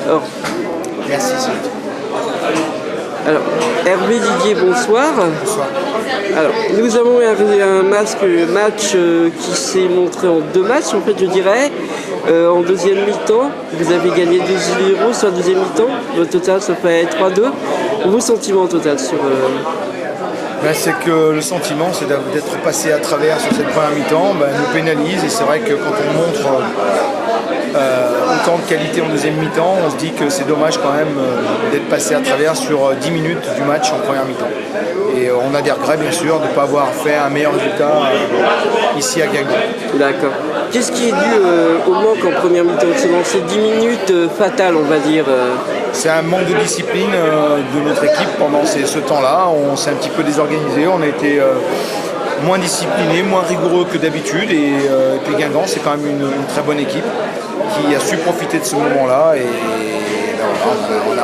Alors, Merci. alors, Hervé Didier, bonsoir. Bonsoir. Alors, nous avons un match qui s'est montré en deux matchs, en fait, je dirais. En deuxième mi-temps, vous avez gagné 2-0 sur la deuxième mi-temps. Au total, ça fait 3-2. Vos sentiments au total sur... C'est que le sentiment, c'est d'être passé à travers sur cette première mi-temps, nous pénalise. Et c'est vrai que quand on montre autant de qualité en deuxième mi-temps, on se dit que c'est dommage quand même d'être passé à travers sur 10 minutes du match en première mi-temps. Et on a des regrets bien sûr de ne pas avoir fait un meilleur résultat ici à Guingamp. D'accord. Qu'est-ce qui est dû au manque en première mi-temps? C'est 10 minutes fatales, on va dire. C'est un manque de discipline de notre équipe pendant ce temps-là. On s'est un petit peu désorganisé, on a été moins discipliné, moins rigoureux que d'habitude. Et puis Guingamp, c'est quand même une très bonne équipe qui a su profiter de ce moment-là. Et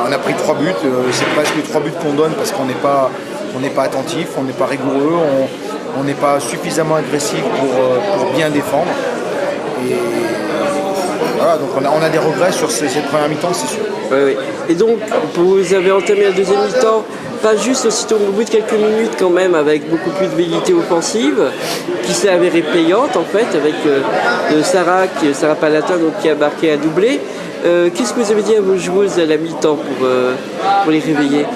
on a pris 3 buts. C'est presque 3 buts qu'on donne parce qu'on n'est pas attentif, on n'est pas rigoureux, on n'est pas suffisamment agressif pour bien défendre. Et voilà, donc on a des regrets sur cette première mi-temps, c'est sûr. Oui. Et donc, vous avez entamé la deuxième mi-temps, pas juste aussitôt au bout de quelques minutes quand même, avec beaucoup plus de velléité offensive, qui s'est avérée payante en fait, avec Sarah Palatin donc, qui a marqué un doublé. Qu'est-ce que vous avez dit à vos joueuses à la mi-temps pour les réveiller?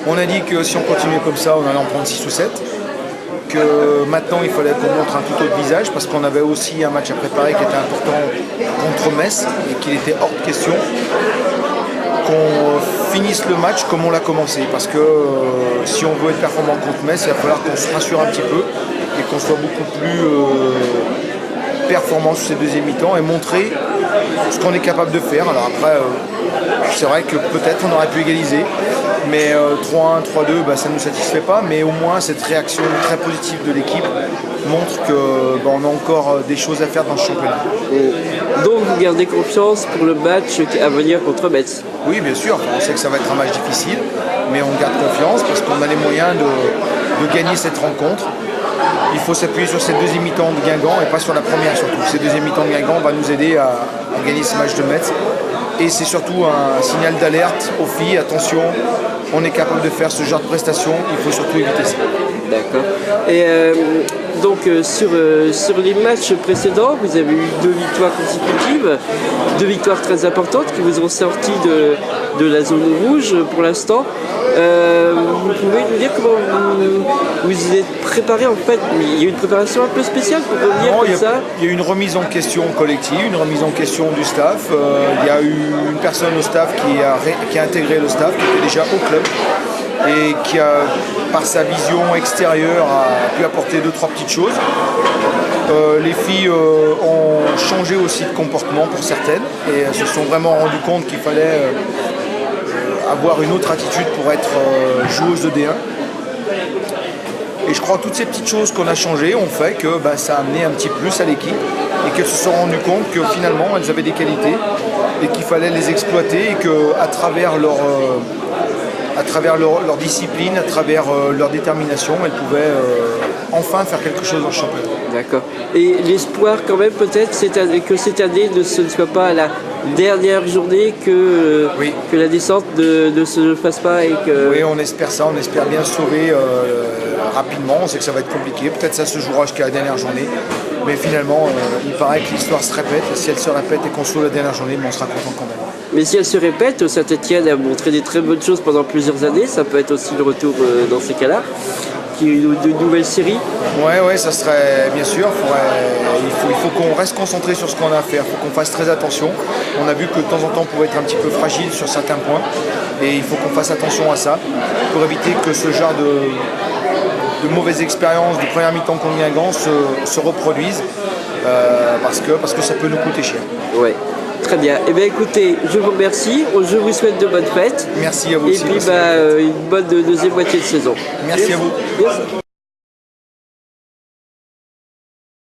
On a dit que si on continuait comme ça, on allait en prendre 6 ou 7. Que maintenant il fallait qu'on montre un tout autre visage parce qu'on avait aussi un match à préparer qui était important contre Metz et qu'il était hors de question qu'on finisse le match comme on l'a commencé parce que si on veut être performant contre Metz, il va falloir qu'on se rassure un petit peu et qu'on soit beaucoup plus performant sur ces deuxième mi-temps et montrer ce qu'on est capable de faire. Alors après, c'est vrai que peut-être on aurait pu égaliser, mais 3-1, 3-2, ça ne nous satisfait pas, mais au moins cette réaction très positive de l'équipe montre qu'on a encore des choses à faire dans ce championnat. Donc vous gardez confiance pour le match à venir contre Metz? Oui, bien sûr, on sait que ça va être un match difficile, mais on garde confiance parce qu'on a les moyens de gagner cette rencontre. Il faut s'appuyer sur cette deuxième mi-temps de Guingamp et pas sur la première surtout. Cette deuxième mi-temps de Guingamp va nous aider à gagner ce match de Metz. Et c'est surtout un signal d'alerte aux filles, attention, on est capable de faire ce genre de prestations, il faut surtout éviter ça. D'accord. Et donc sur les matchs précédents, vous avez eu 2 victoires consécutives, 2 victoires très importantes qui vous ont sorti de la zone rouge pour l'instant. Vous pouvez nous dire comment vous êtes préparé en fait? Il y a eu une préparation un peu spéciale pour revenir comme ça? Il y a eu une remise en question collective, une remise en question du staff. Il y a eu une personne au staff qui a intégré le staff, qui était déjà au club et qui a, par sa vision extérieure, a pu apporter 2-3 petites choses. Les filles ont changé aussi de comportement pour certaines et se sont vraiment rendues compte qu'il fallait avoir une autre attitude pour être joueuse de D1. Et je crois que toutes ces petites choses qu'on a changées ont fait que ça a amené un petit plus à l'équipe et qu'elles se sont rendues compte que finalement elles avaient des qualités et qu'il fallait les exploiter et qu'à travers leur discipline, à travers leur détermination, elles pouvaient enfin faire quelque chose dans le championnat. D'accord. Et l'espoir quand même peut-être que cette année ce ne soit pas la dernière journée que la descente ne se fasse pas et que... Oui, on espère ça, on espère bien sauver rapidement, on sait que ça va être compliqué, peut-être ça se jouera jusqu'à la dernière journée, mais finalement il paraît que l'histoire se répète, et si elle se répète et qu'on sauve la dernière journée, on sera content quand même. Mais si elle se répète, Saint-Etienne a montré des très bonnes choses pendant plusieurs années, ça peut être aussi le retour dans ces cas-là, de nouvelles séries. Ouais, ça serait bien sûr, il faut qu'on reste concentré sur ce qu'on a à faire, il faut qu'on fasse très attention. On a vu que de temps en temps on pouvait être un petit peu fragile sur certains points et il faut qu'on fasse attention à ça pour éviter que ce genre de mauvaises expériences de première mi-temps contre Guingamp se reproduisent parce que ça peut nous coûter cher. Ouais. Très bien. Eh bien écoutez, je vous remercie, je vous souhaite de bonnes fêtes. Merci à vous aussi. Et puis une bonne deuxième moitié de saison. Merci à vous. Merci.